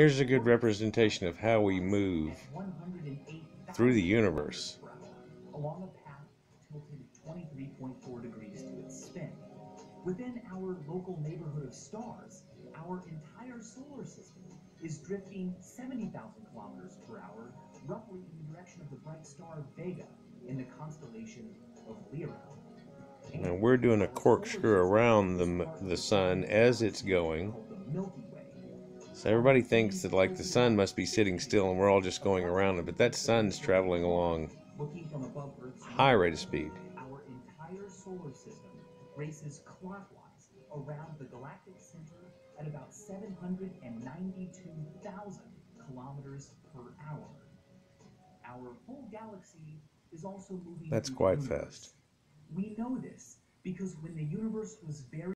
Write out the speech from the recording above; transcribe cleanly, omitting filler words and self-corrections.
Here's a good representation of how we move through the universe. Along a path tilted 23.4 degrees to its spin. Within our local neighborhood of stars, our entire solar system is drifting 70,000 kilometers per hour, roughly in the direction of the bright star Vega in the constellation of Lyra. Now we're doing a corkscrew around the sun as it's going. So everybody thinks that like the sun must be sitting still and we're all just going around it, but that sun's traveling along high rate of speed. Our entire solar system races clockwise around the galactic center at about 792,000 kilometers per hour. Our whole galaxy is also moving That's through quite the universe. fast. We know this because when the universe was very